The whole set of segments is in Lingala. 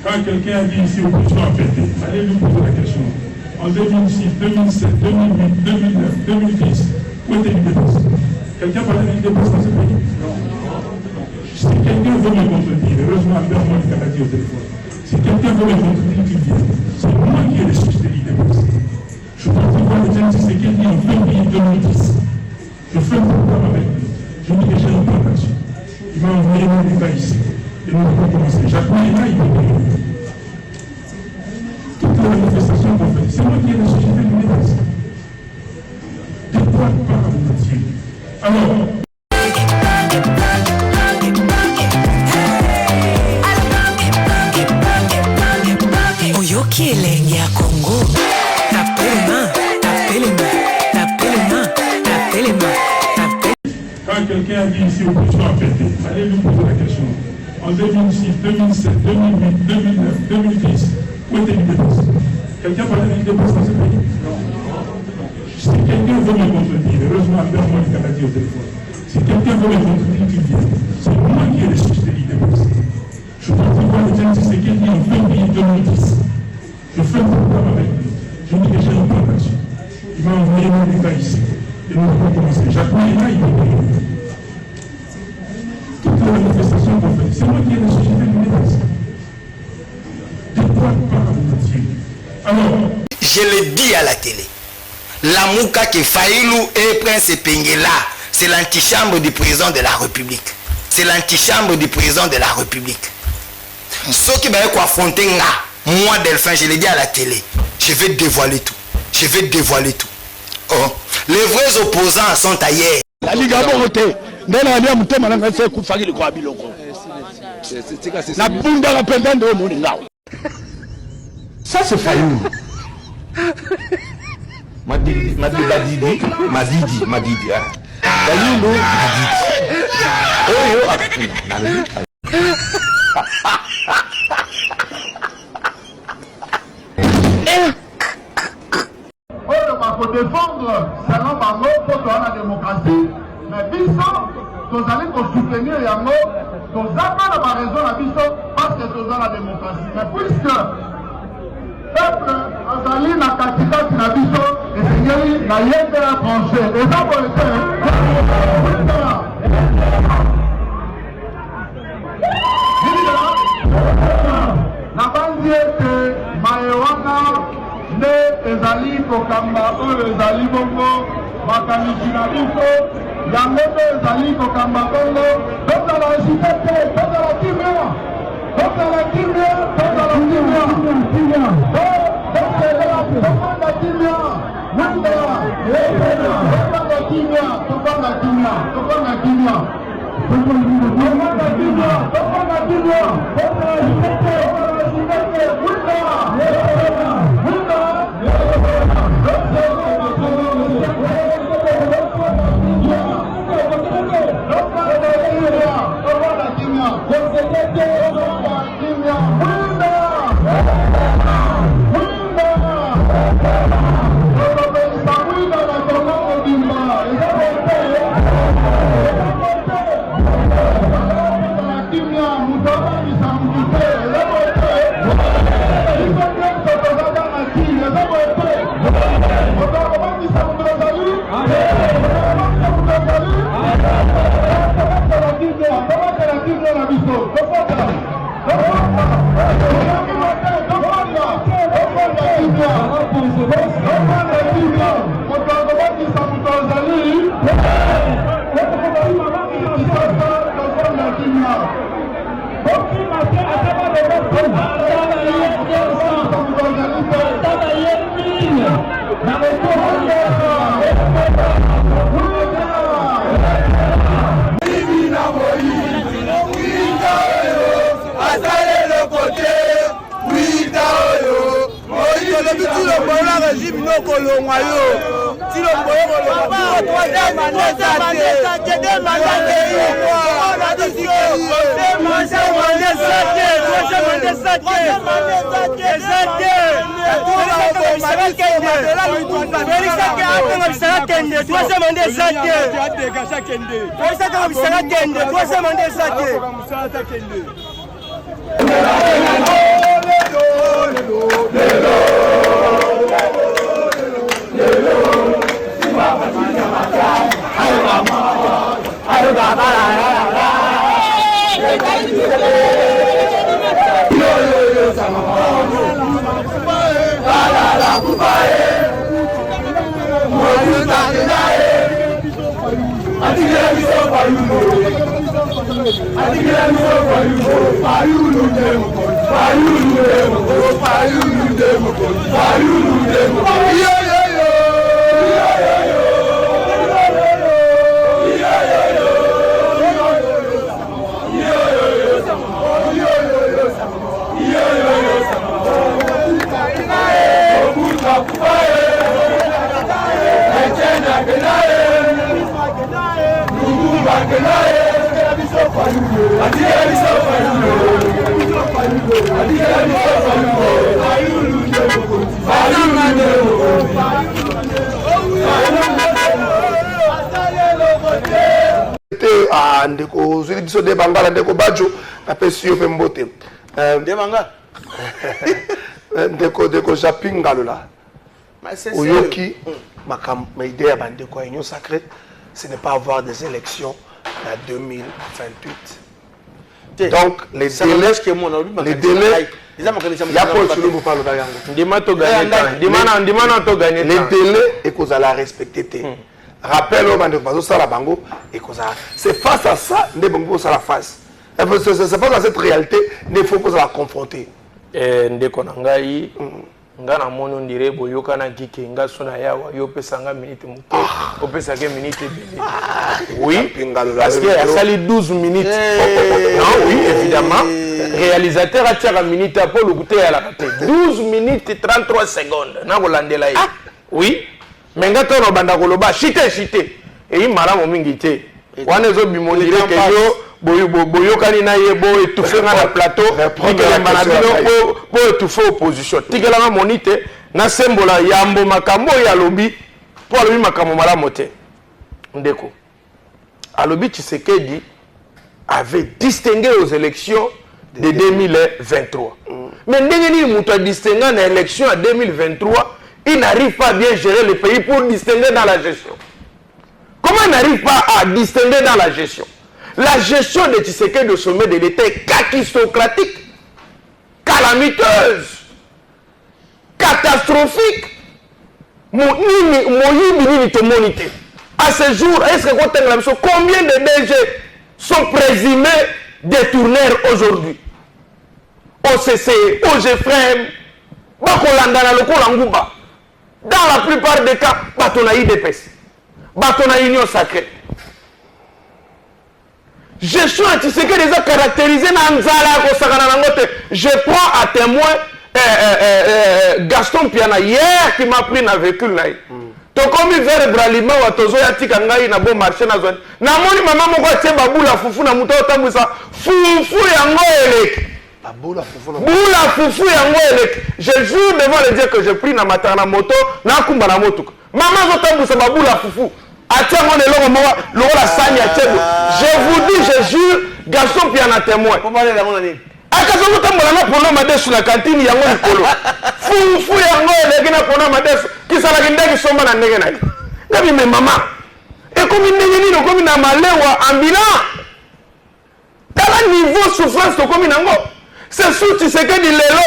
Quand quelqu'un a dit ici opposition a fêté, allez lui poser la question. En 2006, 2007, 2008, 2009, 2010, où était l'idée de poste? Quelqu'un parlait de l'idée de poste dans ce pays? Non. Si quelqu'un veut me contredire, heureusement, Albert Moïse l'a dit au téléphone. Si quelqu'un veut me contredire, qu'il vienne. C'est moi qui ai ressuscité l'idée de poste. Je suis parti voir le Tiens Tshisekedi en février 2010. Je fais un programme avec lui. Je dis que j'ai un plan là-dessus. Il m'a envoyé mon état ici. Et nous avons commencé. Jacques Maïna, il m'a dit. Toutes les manifestations qu'on fait, c'est moi qui ai ressuscité l'idée de poste. De quoi parle-t-il? Alors, Oyoki elengi ya Congo. Quand quelqu'un a dit ici opposition a fêté, allez lui poser la question. En 2006, 2007, 2008, 2009, 2010, où était l'idée de poste? Quelqu'un parlait de l'idée de poste dans ce pays? Non. Si quelqu'un veut me contredire, heureusement, Albert Moïse l'a dit au téléphone. Si quelqu'un veut me contredire, qu'il vienne. C'est moi qui ai ressuscité l'idée de poste. Je suis parti voir le Tiens Tshisekedi en février 2010. Je fais un programme avec lui. Je dis que j'ai un plan là-dessus. Il m'a envoyé mon état ici. Et nous avons commencé. Jacques Maïna, il m'a dit. Toutes les manifestations qu'on fait, c'est moi qui ai ressuscité l'idée de poste. De quoi parle-t-il? Alors, je l'ai dit à la télé. La Mouka qui Faïlou et Prince Pengela, c'est l'antichambre du président de la République. C'est l'antichambre du président de la République. Ceux qui vont affronter moi, Delphin, je l'ai dit à la télé. Je vais dévoiler tout. Je vais dévoiler tout. Oh. Les vrais opposants sont ailleurs. La Ligue a voté. Ça c'est Fayoum. Madidi. Pour défendre selon Bango pour la démocratie, mais Bisso, nous allons soutenir Yango, nous avons la raison à Bisso parce que nous avons la démocratie. Mais puisque le peuple Azali n'a qu'à quitter la Bisso, et Seigneur n'a rien de la tranchée. Et ça pour le faire. La bande que Maïwana ne ezali kokamba oyo ezali bongo makanisi na biso yango mpe ezali kokamba bongo tozala esite te tozala kimia tozala kimia tozala kimia tokanda kimia nanda tokanda kimia tokanda kimia tokanda kimia tokanda kimia tokanda kimia tozala esite te tozala esite te Kende ndeko zili biso de bangala ndeko bajo apesi yo pe mbote de bangala ndeko japinga lola oyoki ma idée ya bandeko ya union sacrée ce n'est pas avoir des élections en 2028 donc les délais ya Paul Chilombo parle d'ayango les délais et qu'on a la respecter rappel au bandeko bazo sala bango et qu'on a c'est face à ça ne bango ça la face c'est face à cette réalité il faut qu'on la confronter ndeko na ngai nga na mono ndire boyoka na kike nga sona yawa yo pesa nga minute moto o pesa ke minute bini oui parce que a sali 12 minutes non oui évidemment réalisateur a tiré minute pour le goûter à la tête 12 minutes 33 secondes na kolandela yi oui mais nga to no banda koloba chite et il malamu mingi te wana zo bimondire ke yo boyokani na ye bo étouffer na plateau tikelamba na bino bo étouffer opposition tikelanga monite na sembola yambo makambo ya lobi po alobi makambo malamu te ndeko alobi Tshisekedi avait distingué aux élections de 2023 mais ndenge ni muto a distingué na élection à 2023 il n'arrive pas à bien gérer le pays pour distinguer dans la gestion. Comment il n'arrive pas à distinguer dans la gestion? La gestion de Tshisekedi au sommet de l'État est kakistocratique, calamiteuse, catastrophique. À ce jour, est-ce que combien de DG sont présumés détourneurs aujourd'hui? OCC, OGFREM, Bakolanda, Lokolangouba. Dans la plupart des cas, Batona IDPS, Batona Union Sacrée. Gestion Tshisekedi les a caractérisés dans Nzala. Je prends à témoin Gaston Piana hier qui m'a pris dans le véhicule. Donc comme il vers Bralima ou Atozo Yatika Ngai na bon marché na zone. Na moni maman moko atie babula fufu na muto tambusa fufu yango eleki. Boula foufou yango elek. Je jure devant le Dieu que je prie na matana moto na kumba na moto. Maman zotambusa baboula foufou. Atia mon eloko moa lokola sani atebo. Je vous dis, je jure, garçon Piana témoin. Akazo zotambola na pono madesu na cantine yango likolo. Foufou yango elek na pono madesu kisala kindaki somba na ndenge na ye. Ngabi me mama. Et comme ndenge nino comme na malewa ambila. Tala niveau souffrance to comme nango. C'est sûr tu sais que di lelo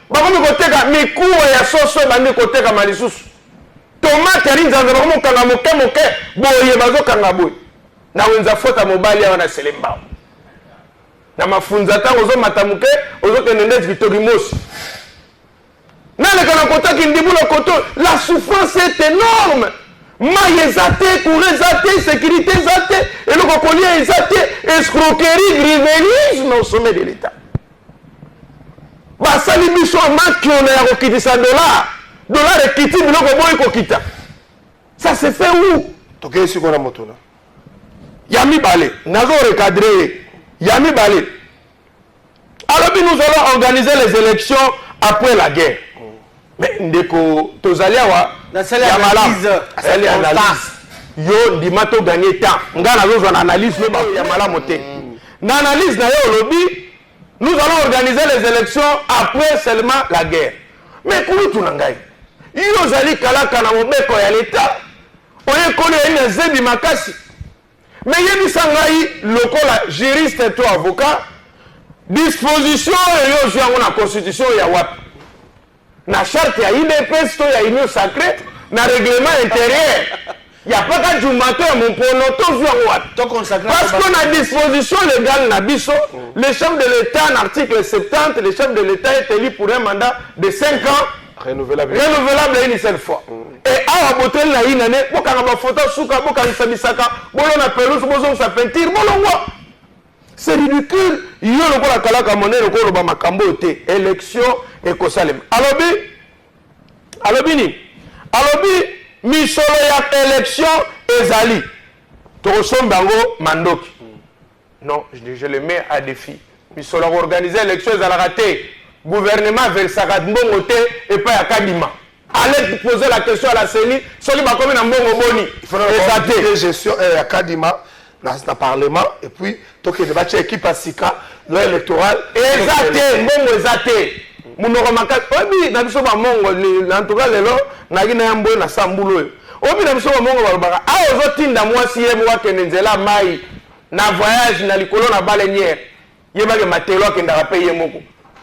ba komi koteka mikuwa ya soso bandi koteka malisusu tomate ali nzanza ba komi kanga moke boye bazo kanga boye na wenza fota mobali ya wana selemba na mafunza tango zo matamuke ozo kenende Victor Mosi na le kana kotaki ndibulo koto la souffrance est énorme maïezate courezate sécurité zate et le kokolia ezate escroquerie grivelisme au sommet de l'État. Basali biso maki on a kokitisa dollar ekiti biloko boy kokita. Ça se fait où? Toke siko na moto na. Yami balé, nazo recadrer. Yami balé. Alors nous allons organiser les élections après la guerre. Mais ndeko tozali awa na sala analyse, yo ndimato gagner temps. Nga nazo zona analyse le ba ya malamu te. Na analyse na yo lobi nous allons organiser les élections après seulement la guerre. Mais comment tu n'as pas? Ils ont dit que l'État, on est connu une zébi makasi. Mais il y a des sangaï, le juriste et toi avocat, disposition yo zo yango na constitution ya wapi na charte ya IDPS to ya union sacrée na règlement intérieur ya paka jumato ya mpono to zo yango wapi parce qu'on a disposition légale na biso le chef de l'état en article 70 le chef de l'état est élu pour un mandat de 5 ans renouvelable une seule fois et awa botel na inane bokanga ba photo suka bokanga bisaka bolona pelouse bozo sa peinture bolongwa. C'est ridicule. Il y a le la kalaka monnaie le ko ba makambo te élection et ko salem. Alobi misolo ya élection ezali. To sombango mandoki. Non, je le mets à défi. Misolo organiser élection ezala raté. Gouvernement versaka mbongo te et pas ya kadima. Allez poser la question à la CENI, soli ba comme na mbongo boni. Il faut la gestion à kadima. Dans le Parlement, et puis, donc il y a une équipe à Sika, l'électoral. Exacté, bon, exacté. Mon remarque, oui, n'a pas de mongo, en tout cas, les lots, n'a pas de mongo, n'a pas de mongo. Obi n'a pas de mongo, ah, aux autres, n'a moi si elle voit que Nzela Maï, n'a voyage, n'a l'icolo, n'a baleinière, il y a des matériaux qui n'a pas payé moko.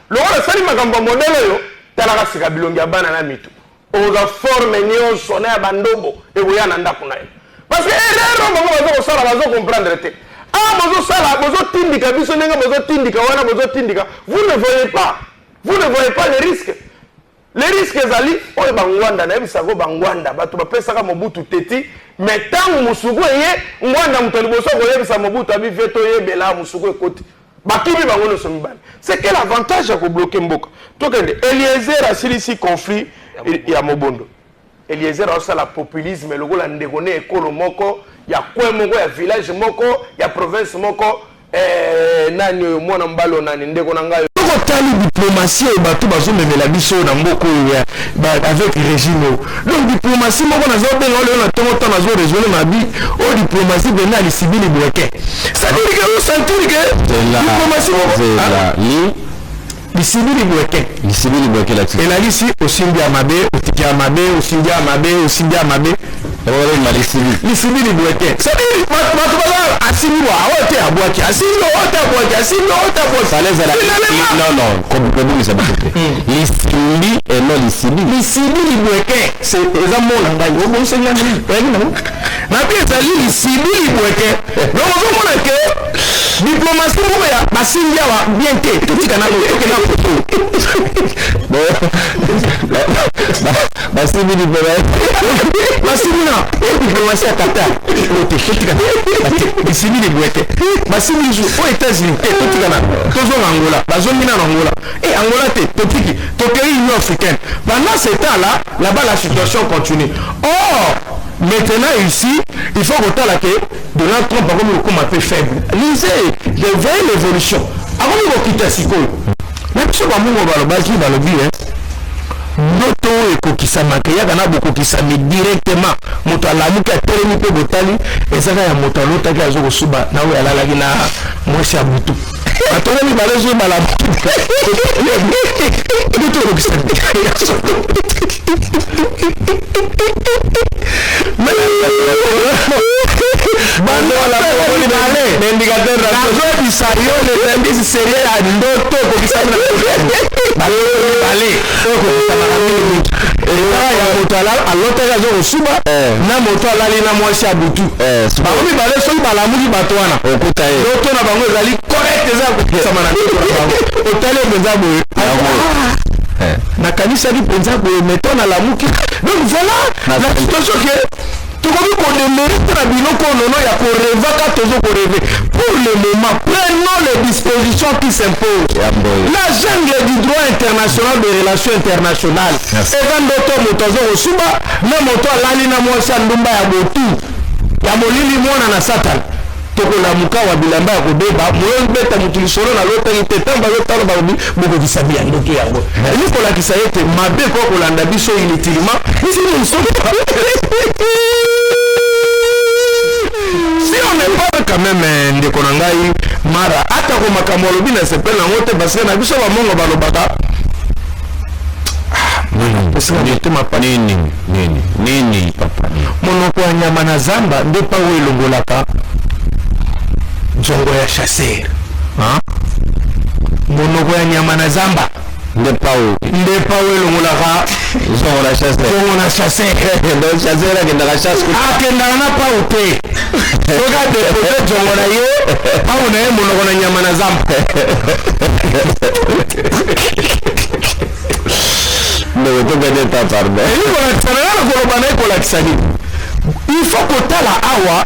Le roi, ça dit, ma gambe modèle, t'as la race, Kabilonga, banana, mitou. Aux formes, nions, sonné à bandobo, et vous y en a kunaï. Parce que erreur on va comprendre. Ah, vous ne voyez pas les risques. Les risques zali oyo bangwanda na bisago bangwanda bato bapesaka Mobutu teti mais tant musugo ye ngwanda mutaliboso ko yebisa Mobutu abi veto yebela musugo ekoti bakibi bangono sombani. C'est quel avantage à bloquer mboka. Tokende Eliezer asilisi conflit ya Mobondo. Eliezer a la populisme, le gola ndegone ekolo moko, ya kwe moko, ya village moko, ya province moko, nani mwana mbalo nani ndeko nangayo. Toko tali diplomatie bato bazo memela biso na mboko ya avec régime. Donc diplomatie moko na zo benga ole na tongo tana zo résoudre ma vie, o diplomatie bena li civil bloqué. Ça veut dire que sentir que diplomatie moko les civils bloqués. Les civils bloqués là-dessus. Et là ici, au Sindia Mabé, au Tikia Mabé, au Sindia Mabé, au Sindia Mabé. Les civils. Les civils bloqués. Ça veut dire, les civils et non les civils. Les civils bloqués. C'est les amours là. Bon, c'est bien. Les civils bloqués. Donc, on a que diplomatie, Basindia va bien que tout le monde. Diplomatie à Qatar. Les civils bloqués. Bassini joue aux États-Unis. Angola. Angola. Et Angola, t'es Union africaine. Pendant ce temps-là, là-bas, la situation continue. Or, maintenant ici, il faut voter la quai de l'entrée par contre comme un peu faible. Lisez, je veille l'évolution. Avant de quitter Siko. Même si on va le basi dans le but, noto ekokisama ke ya kana bokokisami directement moto alamuka telemi pe botali ezaka ya moto alota ke azo kosuba na we alalaki na mwesi ya butu atolemi balezo bala noto ekokisami bando la poli bale l'indicateur razo bisario le indice sérieux à ndoto ekokisami na bale ya moto alota ya zo suba na moto alali na mwasi ya butu bakomi bale soki balamuki bato wana okuta ye loto na bango ezali correct eza kokisama na bango otali mpenza boye nakanisaki mpenza boye meto nalamuki donc voilà la situation ke tokoki kodémérite na biloko nono ya korevaka tozo koreve pour le moment prenons les dispositions qui s'imposent la jungle du droit international des relations internationales eza ndoto moto azo kosuba na moto alali na mwasi ya ndumba ya botu ya molili mwana na satana tokolamuka wa bilamba ya kobeba moyebeta motu lisolo na lotani te ntango bazotala balobi bokokisami ya ndoto yango elikolakisa ete mabe ko kolanda biso inutilement si on ne parle quand même ndeko na ngai mara ata ko makambo alobi na sepele nango te parce que na biso bamongo balobaka nini papa monoko ya nyama na zamba nde pawe elongolaka nzongo ya chasseur monoko ya nyama na zamba nde pao elongolaka zongo na chasse donc chasse akendaka chasse akendaka na pao te soki adepose zongo na ye pao na ye monoko na nyama na zamba elikonakisananga koloba na ekolakisa nini il faut kotala awa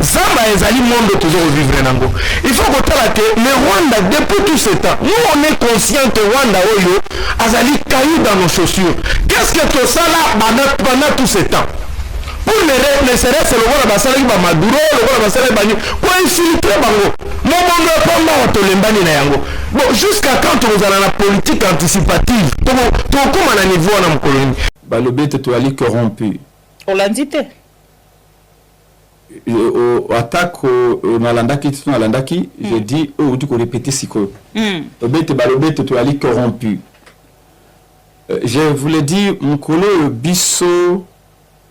zamba ezali monde toujours vivre nango il faut kotala que le Rwanda depuis tout ce temps nous on est conscient que Rwanda oyo azali caillou dans nos chaussures qu'est-ce que tout ça là pendant tout ce temps pour ne serait-ce lokola basalaki bamaduro lokola basalaki banyo koinfiltre bango momondo epamba watolembani na yango bon jusqu'à quand tozala na politique anticipative tokoma na niveau wana mokolo nini balobi ete toyali corrompu olandi te attaque nalandaki tout nalandaki j'ai dit outi ko répéter siko obete balobete to ali corrompu je voulais dire mukolo biso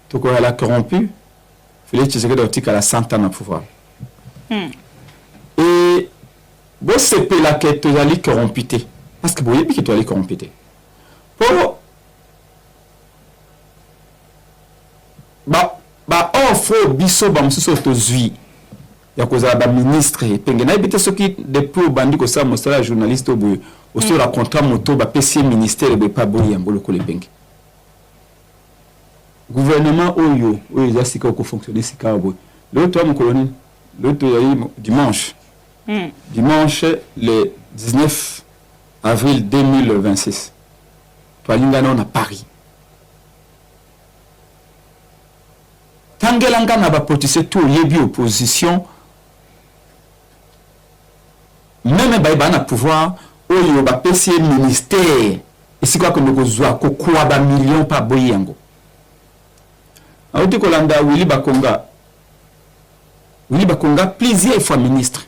to ko ala corrompu Félix Tshisekedi otika la 100 ans na pouvoir et bo c'est la que to ali corrompité parce que boyebi que to ali corrompité pour ba offre biso ba mususu tozui ya kozala ba ministre penge na ebite soki depuis bandi ko sa mosala journaliste oboyo oso la contrat moto ba PC ministère be pa boyi ya mbolo ko le penge gouvernement oyo ya sika ko fonctionner sika oboyo l'autre mon colonel l'autre dimanche le 19 avril 2026 toalingana na Paris tangelanga na ba protester tout yebi opposition même ba na pouvoir oyo ba PC ministère et c'est quoi que nous zwa ko kwa ba millions pa boyango auti kolanda Willy Bakonga plusieurs fois ministre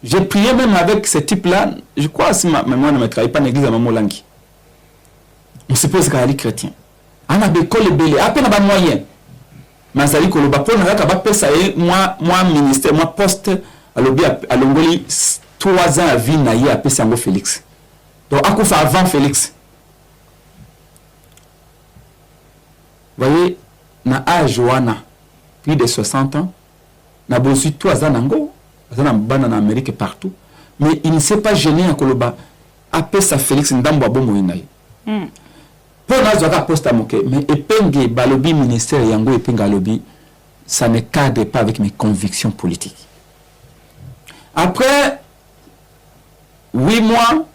j'ai prié même avec ce type là je crois si ma mémoire ne me trahit pas l'église à Mamolangi on suppose qu'il est chrétien ana be ko le belé à peine ba moyen Mazali koloba pona kaka ba pesa e moi ministère moi poste alobi alongoli 3 ans à vie na ye a pesa ngo Félix donc akufa avant Félix voyez na âge wana plus de 60 ans na bosi 3 ans nango azana bana na Amérique partout mais il ne s'est pas gêné à koloba a pesa Félix ndambo abomo inaye pour nazoka poste à moke mais epenge balobi ministère yango epenga lobi ça ne cadre pas avec mes convictions politiques après 8 mois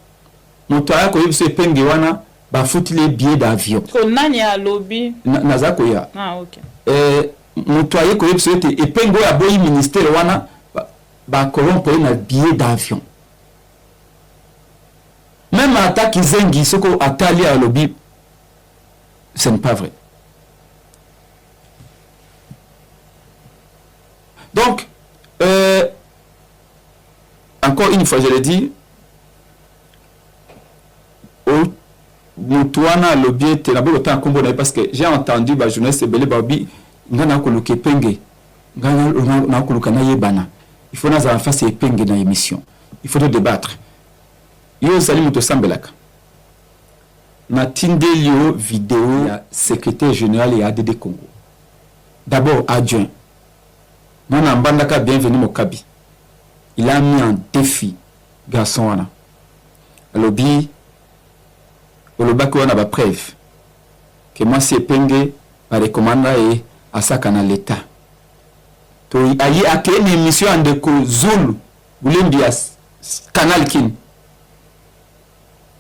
motoya ko yebso epenge wana ba futi les billets d'avion ko nani a lobby nazako ya OK motoya ko yebso epenge ya boyi ministère wana ba corrompre na billet d'avion même attaque zengi soko atali à lobby. Ce n'est pas vrai. Donc, encore une fois, je le dis, Moutouana lobby était là-bas autant combo parce que j'ai entendu la journaliste Belé Babi, ngana koluke penge, ngana koluka na yebana. Il faut na face penge na émission. Il faut débattre. Yo sali muto sambelaka. Na tindelio vidéo ya secrétaire général et ADD Congo. D'abord adjoint. Nana Mbandaka bienvenue Mokabi. Il a mis en défi garçon wana. Alobi olobaki wana ba preuve que moi c'est penge ba recommanda et asaka na l'état. To ayi ake une émission en deko Zulu Bulembias Canal Kin.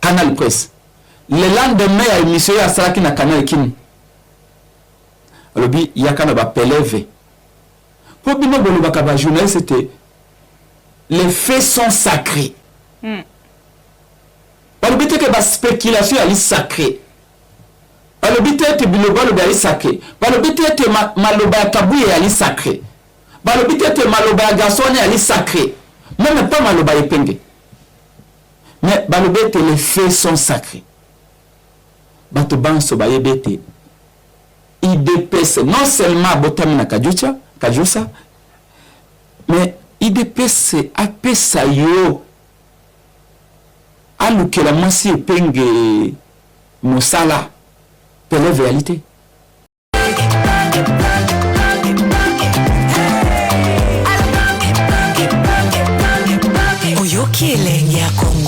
Canal Presse. Le lendemain à émission à Saraki na Canal Kin. Alobi yakana ba peleve. Pour bino bolobaka ba journaliste c'était les faits sont sacrés. Alobi te ba spéculation ali sacré. Alobi te biloba lo ali sacré. Alobi te maloba kabuye ali sacré. Alobi te maloba garçon ali sacré. Même pas maloba epenge. Mais balobi te les faits sont sacrés. Bato banso bayebete IDPS non seulement botamina kajusa mais IDPS apesa yo alukela mwasi epenge mosala pele réalité. Oyoki elenge ya Congo.